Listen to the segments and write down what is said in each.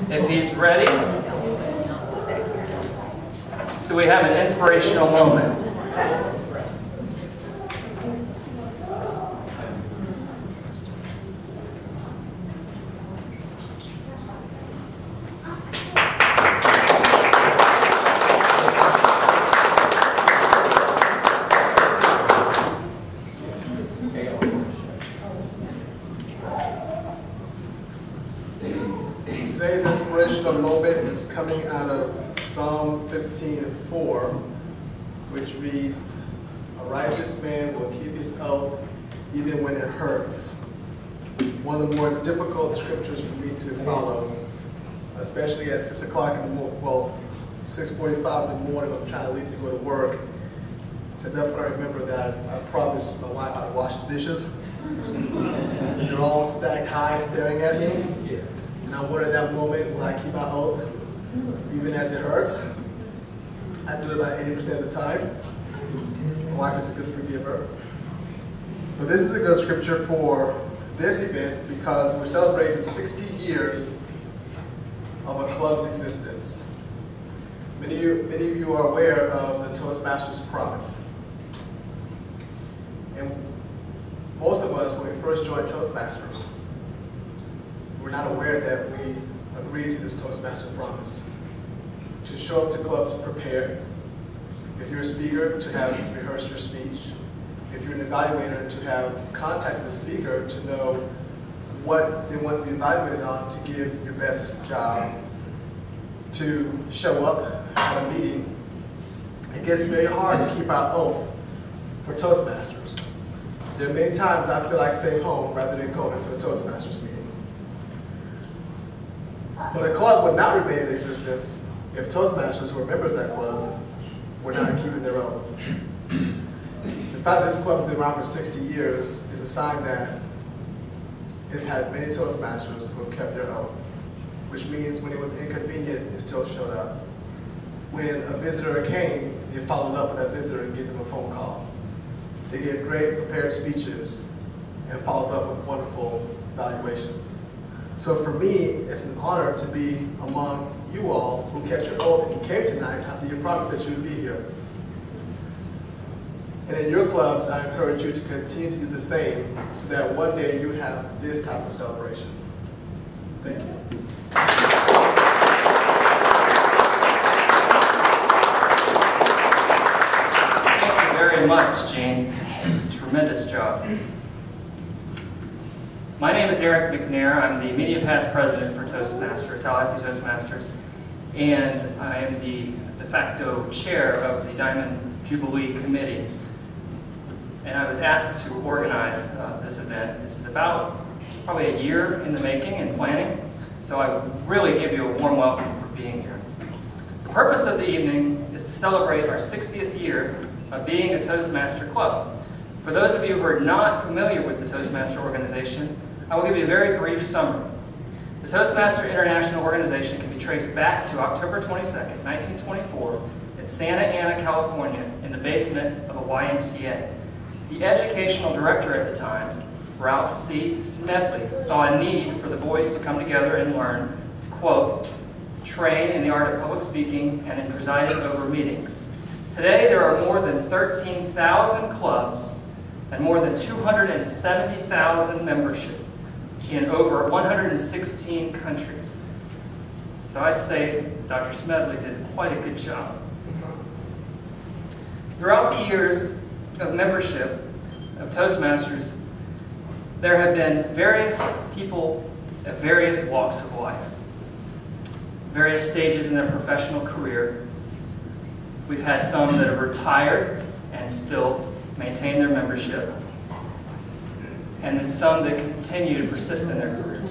if he's ready. So we have an inspirational moment. Today's inspirational moment is coming out of Psalm 15:4, which reads, "A righteous man will keep his oath even when it hurts." One of the more difficult scriptures for me to follow, especially at 6 o'clock in the morning, well, 6:45 in the morning, I'm trying to leave to go to work. It's enough that I remember that I promised my wife I'd wash the dishes. They're all stacked high staring at me. And I wonder that moment, will I keep my oath, even as it hurts? I do it about 80% of the time. My wife is a good forgiver. But this is a good scripture for this event because we're celebrating 60 years of a club's existence. Many of you are aware of the Toastmasters Promise. And most of us, when we first joined Toastmasters, we're not aware that we agreed to this Toastmaster Promise. To show up to clubs prepared. If you're a speaker, to have rehearsed your speech. If you're an evaluator, to have contacted the speaker to know what they want to be evaluated on to give your best job. To show up at a meeting. It gets very hard to keep our oath for Toastmasters. There are many times I feel like staying home rather than going to a Toastmasters meeting. But a club would not remain in existence if Toastmasters, who are members of that club, were not keeping their oath. The fact that this club has been around for 60 years is a sign that it's had many Toastmasters who have kept their oath, which means when it was inconvenient, it still showed up. When a visitor came, they followed up with that visitor and gave them a phone call. They gave great prepared speeches and followed up with wonderful evaluations. So for me, it's an honor to be among you all who kept your oath and came tonight after you promised that you would be here. And in your clubs, I encourage you to continue to do the same so that one day you have this type of celebration. Thank you. Thank you very much, Gene. Tremendous job. My name is Eric McNair. I'm the immediate past president for Tallahassee Toastmasters, and I am the de facto chair of the Diamond Jubilee Committee. And I was asked to organize this event. This is about probably a year in the making and planning, so I would really give you a warm welcome for being here. The purpose of the evening is to celebrate our 60th year of being a Toastmaster Club. For those of you who are not familiar with the Toastmaster organization, I will give you a very brief summary. The Toastmaster International Organization can be traced back to October 22nd, 1924 in Santa Ana, California, in the basement of a YMCA. The educational director at the time, Ralph C. Smedley, saw a need for the boys to come together and learn to, quote, train in the art of public speaking and in presiding over meetings. Today, there are more than 13,000 clubs and more than 270,000 membership in over 116 countries. So I'd say Dr. Smedley did quite a good job. Throughout the years of membership of Toastmasters, there have been various people at various walks of life, various stages in their professional career. We've had some that have retired and still maintain their membership, and then some that continue to persist in their career.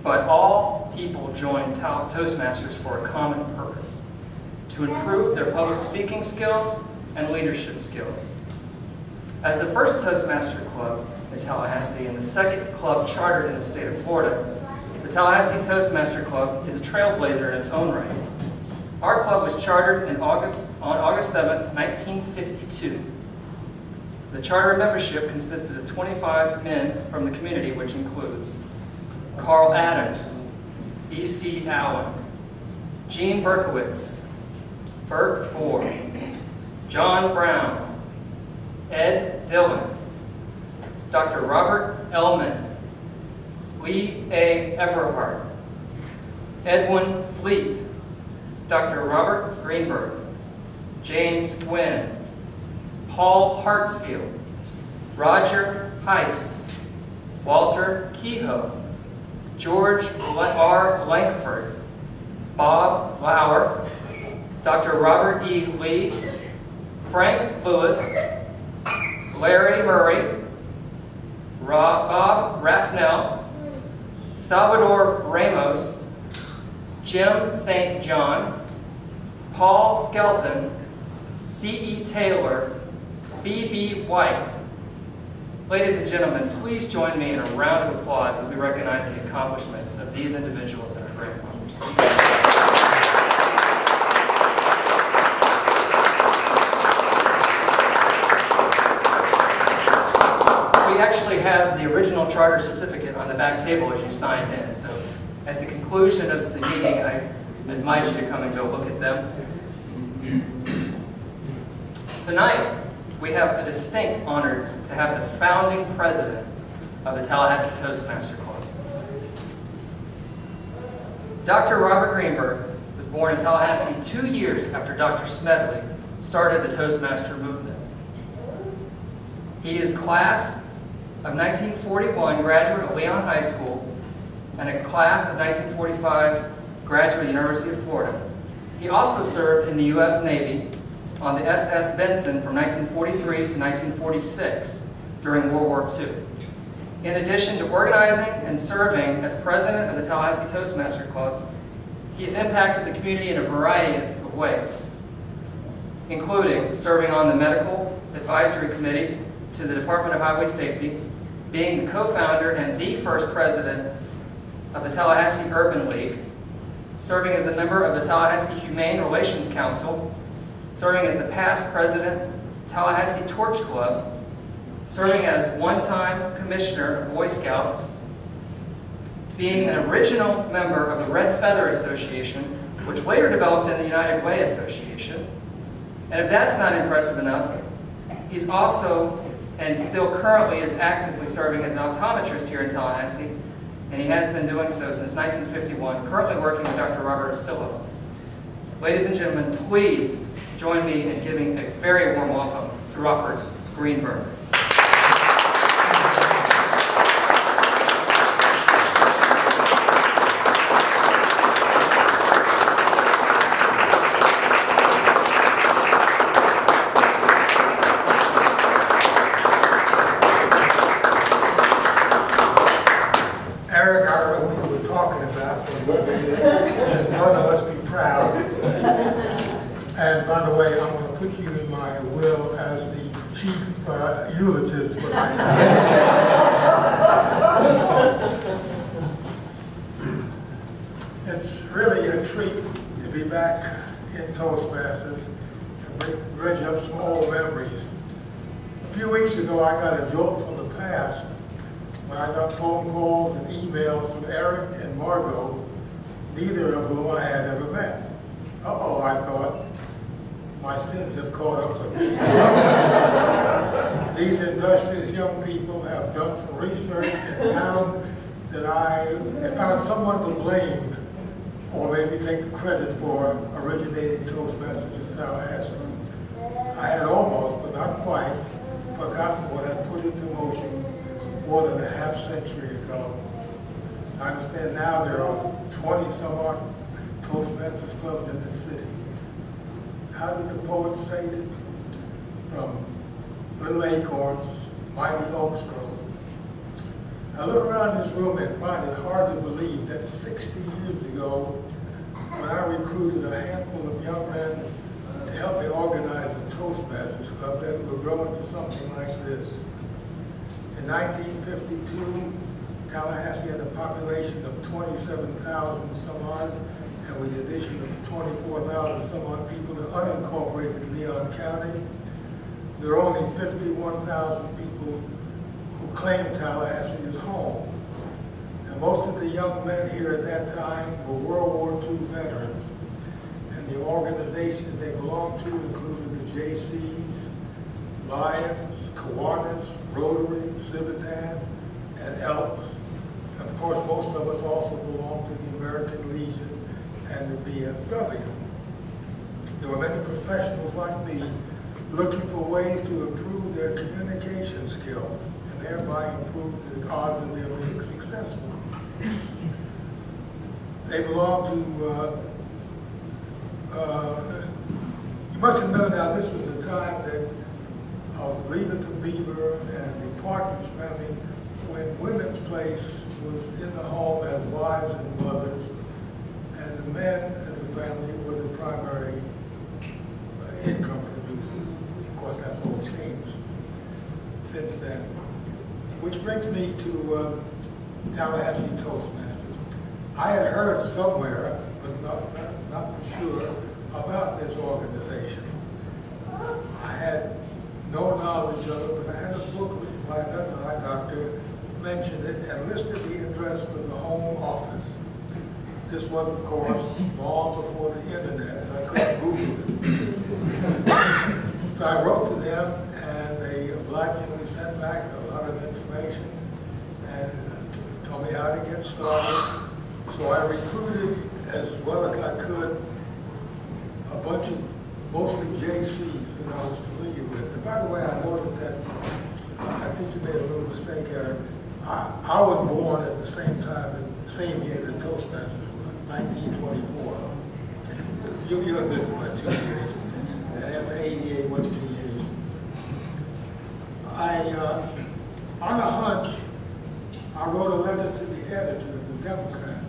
But all people join Toastmasters for a common purpose, to improve their public speaking skills and leadership skills. As the first Toastmaster Club in Tallahassee and the second club chartered in the state of Florida, the Tallahassee Toastmaster Club is a trailblazer in its own right. Our club was chartered on August 7th, 1952. The charter membership consisted of 25 men from the community, which includes Carl Adams, E.C. Allen, Gene Berkowitz, Bert Bohr, John Brown, Ed Dillon, Dr. Robert Ellman, Lee A. Everhart, Edwin Fleet, Dr. Robert Greenberg, James Gwynn, Paul Hartsfield, Roger Heiss, Walter Kehoe, George R. Langford, Bob Lauer, Dr. Robert E. Lee, Frank Lewis, Larry Murray, Bob Raffnell, Salvador Ramos, Jim St. John, Paul Skelton, C.E. Taylor, B.B. White. Ladies and gentlemen, please join me in a round of applause as we recognize the accomplishments of these individuals and our great partners. We actually have the original charter certificate on the back table as you signed in. So at the conclusion of the meeting, I invite you to come and go look at them. Tonight, we have a distinct honor to have the founding president of the Tallahassee Toastmasters Club. Dr. Robert Greenberg was born in Tallahassee 2 years after Dr. Smedley started the Toastmaster movement. He is class of 1941 graduate of Leon High School and a class of 1945 graduate of the University of Florida. He also served in the U.S. Navy on the SS Benson from 1943 to 1946 during World War II. In addition to organizing and serving as president of the Tallahassee Toastmasters Club, he's impacted the community in a variety of ways, including serving on the Medical Advisory Committee to the Department of Highway Safety, being the co-founder and the first president of the Tallahassee Urban League, serving as a member of the Tallahassee Humane Relations Council, serving as the past president, Tallahassee Torch Club, serving as one-time commissioner of Boy Scouts, being an original member of the Red Feather Association, which later developed in the United Way Association. And if that's not impressive enough, he's also, and still currently is actively serving as an optometrist here in Tallahassee, and he has been doing so since 1951, currently working with Dr. Robert Osillo. Ladies and gentlemen, please join me in giving a very warm welcome to Robert Greenberg. Eric, I don't know who you were talking about, but none of us be proud. And by the way, I'm going to put you in my will as the chief eulogist for my It's really a treat to be back in Toastmasters and bring up some old memories. A few weeks ago, I got a joke from the past when I got phone calls and emails from Eric and Margot, neither of whom I had ever met. Uh-oh, I thought, my sins have caught up with me. These industrious young people have done some research and found that I found someone to blame, or maybe take the credit for originating Toastmasters in Tallahassee. I had almost, but not quite, forgotten what I put into motion more than a half-century ago. I understand now there are 20-some-odd Toastmasters clubs in this city. How did the poet say it? From little acorns, mighty oaks grow. I look around this room and find it hard to believe that 60 years ago, when I recruited a handful of young men to help me organize a Toastmasters club, that would grow into something like this. In 1952, Tallahassee had a population of 27,000 some odd, and with the addition of 24,000 some odd people in unincorporated Leon County, there are only 51,000 people who claim Tallahassee as home. Now And most of the young men here at that time were World War II veterans. And the organizations they belonged to included the JCs, Lions, Kiwanis, Rotary, Civitan, and Elks. And of course, most of us also belonged to the American Legion and the BFW. There were many professionals like me looking for ways to improve their communication skills and thereby improve the odds of their being successful. They belonged to, you must remember now, this was a time that of Leave It to Beaver and the Partridge Family, when women's place was in the home as wives and mothers, and the men in the family were the primary income producers. Of course, that's all changed since then. Which brings me to Tallahassee Toastmasters. I had heard somewhere, but not for sure, about this organization. I had no knowledge of it, but I had a book written by another eye doctor, mentioned it, and listed the address for the home office. This was, of course, long before the internet, and I couldn't Google it. So I wrote to them, and they obligingly sent back a lot of information and told me how to get started. So I recruited, as well as I could, a bunch of mostly JCs that I was familiar with. And by the way, I noted that, I think you made a little mistake, Eric. I was born at the same time, the same year that Toastmasters was, 1924. You had missed it by 2 years. And after 88, what's 2 years? On a hunch, I wrote a letter to the editor of the Democrat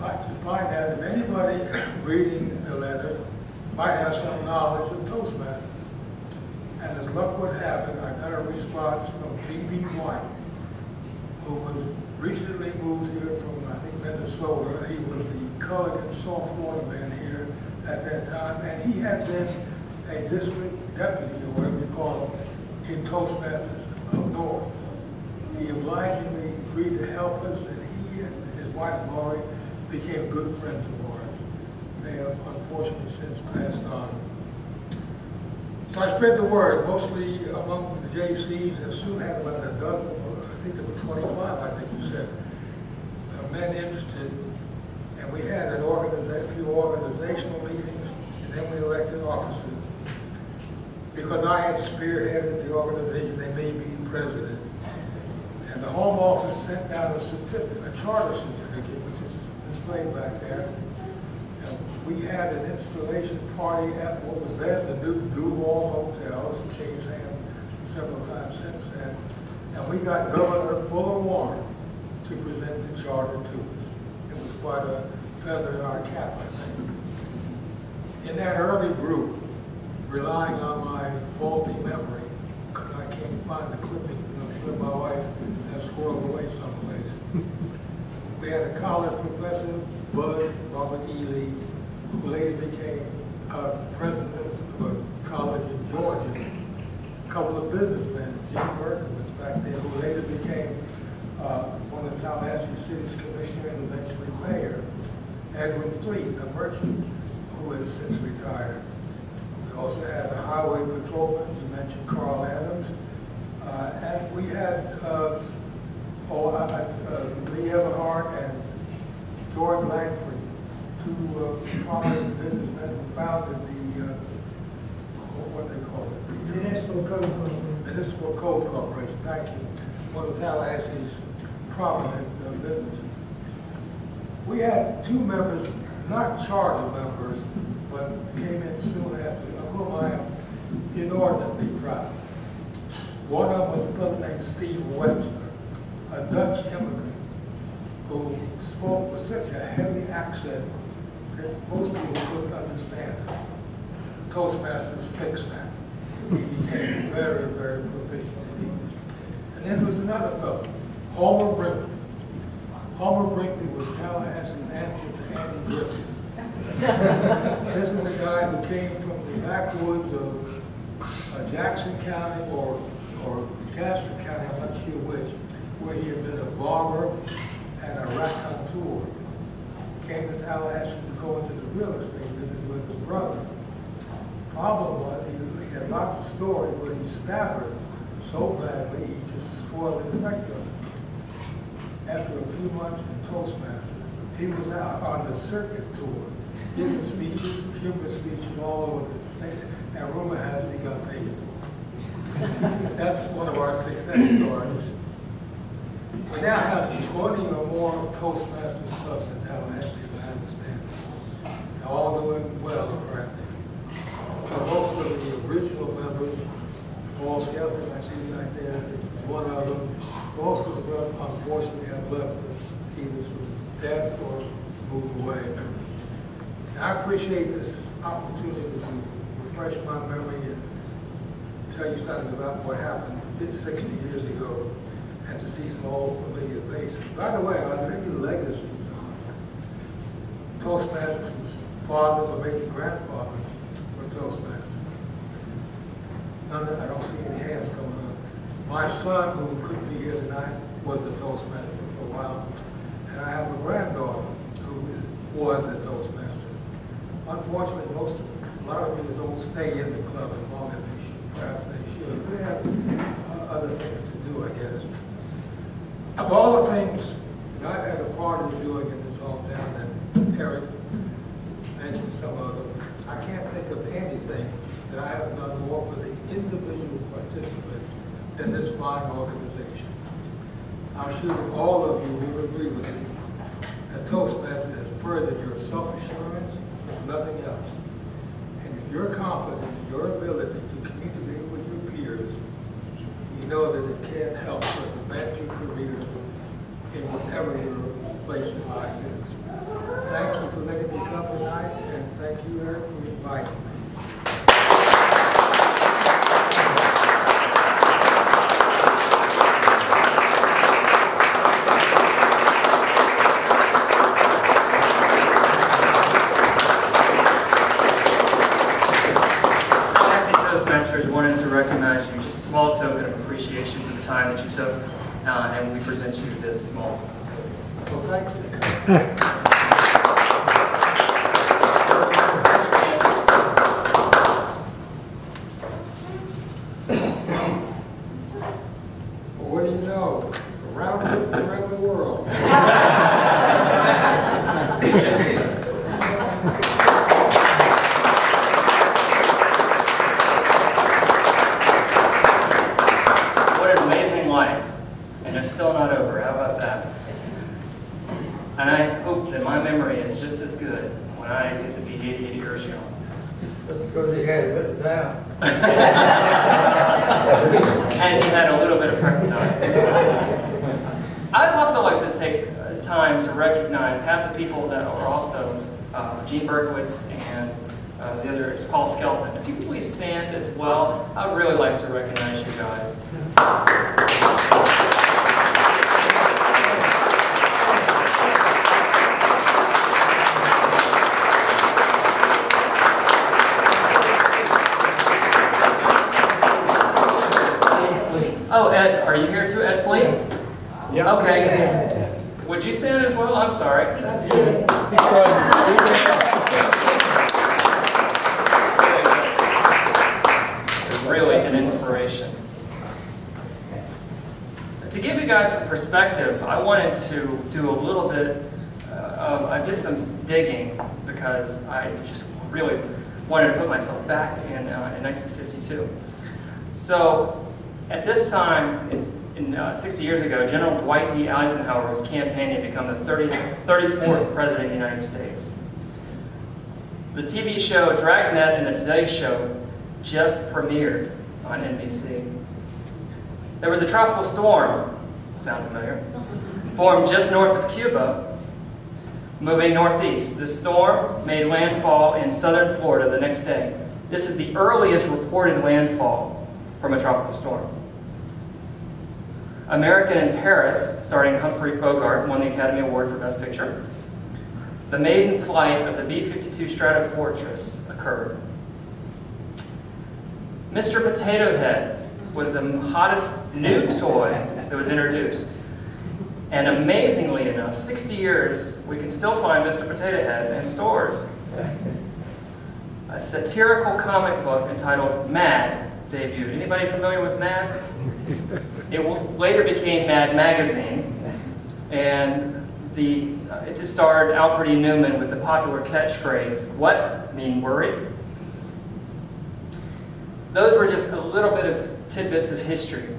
to find out if anybody reading the letter might have some knowledge of Toastmasters. And as luck would have it, I got a response from B.B. White, who was recently moved here from, I think, Minnesota. He was the Culligan soft water man here at that time, and he had been a district deputy, or whatever you call him, in Toastmasters up north. He obligingly agreed to help us, and he and his wife, Laurie, became good friends of ours. They have unfortunately since passed on. So I spread the word, mostly among the JCs, and soon had about a dozen, or I think there were 25, I think you said, men interested. And we had a few organizational meetings, and then we elected officers. Because I had spearheaded the organization, they made me president. And the Home Office sent down a certificate, a charter certificate, which is displayed back there. And we had an installation party at what was then the new Duval Hotel. It's changed hands several times since then. And we got Governor Fuller Warren to present the charter to us. It was quite a feather in our cap, I think. In that early group, relying on my faulty memory, because I can't find the clippings, and I'm sure my wife has squirreled away someplace. We had a college professor, Buzz Robert Ely, who later became president of a college in Georgia. A couple of businessmen, Greenberg was back there, who later became one of Tallahassee City's commissioner and eventually mayor. Edwin Fleet, a merchant who has since retired. We also had a highway patrolman, you mentioned Carl Adams. And we had Lee Everhart and George Langford, two prominent businessmen who founded the, what they call it? The Municipal Code Corporation. Municipal Code Corporation, thank you. One of Tallahassee's prominent businesses. We had two members, not charter members, but came in soon after, of whom I am inordinately proud. One of them was a fellow named Steve Wetzler, a Dutch immigrant who spoke with such a heavy accent that most people couldn't understand it. Toastmasters fixed that. He became very, very proficient in English. And then there was another fellow, Homer Brinkley. Homer Brinkley was Tallahassee's answer to Andy Griffith. This is a guy who came from the backwoods of Jackson County or Gaston County, I'm not sure which, where he had been a barber Tallahassee to go into the real estate business with his brother. Problem was he had lots of stories, but he staggered so badly he just spoiled the effect of it. After a few months in Toastmasters, he was out on the circuit tour, giving speeches, humorous speeches all over the state, and rumor has it he got paid for it. That's one of our success stories. We now have 20 or more Toastmasters clubs in Tallahassee, as I understand. They're all doing well, apparently. But most of the original members, Paul Skelton, I see him right there, is one of them. Most of them, unfortunately, have left us either through death or moved away. And I appreciate this opportunity to refresh my memory and tell you something about what happened 60 years ago, and to see some old familiar faces. By the way, are there any legacies on Toastmasters whose fathers or maybe grandfathers were Toastmasters? None, I don't see any hands going up. My son, who couldn't be here tonight, was a Toastmaster for a while, and I have a granddaughter who was a Toastmaster. Unfortunately, a lot of people don't stay in the club as long as they should. Perhaps they should. They have other things to do, I guess. Of all the things that I've had a part of doing in this hometown, and Eric mentioned some of them, I can't think of anything that I have done more for the individual participants than this fine organization. I'm sure all of you will agree with me that Toastmasters has furthered your self-assurance, if nothing else. And if you're confident in your ability to communicate with your peers, you know that it can't help but advance your careers in whatever your place in life is. Thank you for letting me come tonight, and thank you, Eric, for inviting me. Wanted to recognize you, just a small token of appreciation for the time that you took, and we present you this small token. Well, thank you. Well, what do you know? A round trip around the world. And it's still not over. How about that? And I hope that my memory is just as good when I get to be 88 years young. That's because he had it written down. And he had a little bit of prep time. I'd also like to take time to recognize half the people that are also Gene Berkowitz and the other is Paul Skelton. If you could please stand as well, I'd really like to recognize you guys. Oh, Ed, are you here too, Ed Fleet? Yeah. Okay. Would you stand as well? I'm sorry. Really an inspiration. To give you guys some perspective, I wanted to do a little bit I did some digging because I just really wanted to put myself back in 1952. So at this time, 60 years ago, General Dwight D. Eisenhower was campaigning to become the 34th President of the United States. The TV show Dragnet and the Today Show just premiered on NBC. There was a tropical storm, sound familiar, formed just north of Cuba, moving northeast. The storm made landfall in southern Florida the next day. This is the earliest reported landfall from a tropical storm. American in Paris, starring Humphrey Bogart, won the Academy Award for Best Picture. The maiden flight of the B-52 Stratofortress occurred. Mr. Potato Head was the hottest new toy that was introduced. And amazingly enough, 60 years, we can still find Mr. Potato Head in stores. A satirical comic book entitled Mad debuted. Anybody familiar with Mad? It later became Mad Magazine, and it just starred Alfred E. Newman with the popular catchphrase, "What? Mean worry?" Those were just a little bit of tidbits of history.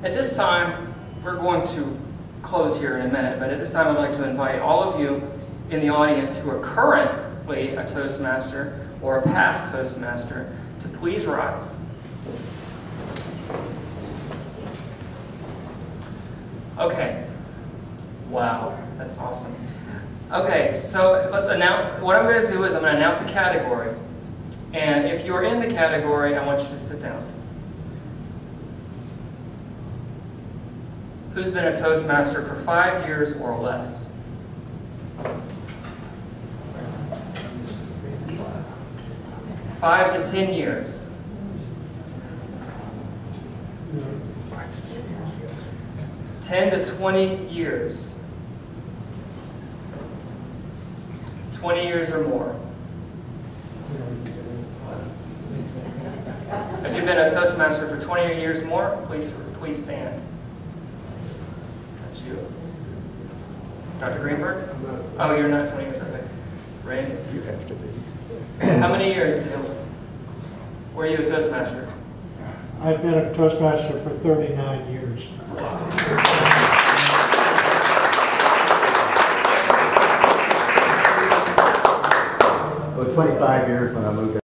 At this time, we're going to close here in a minute, but at this time I'd like to invite all of you in the audience who are currently a Toastmaster or a past Toastmaster to please rise. Okay. Wow, that's awesome. Okay, so let's announce, what I'm going to do is I'm going to announce a category. And if you're in the category, I want you to sit down. Who's been a Toastmaster for 5 years or less? Five to 10 years. 10 to 20 years. 20 years or more. If you've been a Toastmaster for 20 years more, please stand. That's you. Dr. Greenberg? Oh, you're not 20 years, okay. Randy? You have to be. How many years, Dale? Were you a Toastmaster? I've been a Toastmaster for 39 years. Well, 25 years when I moved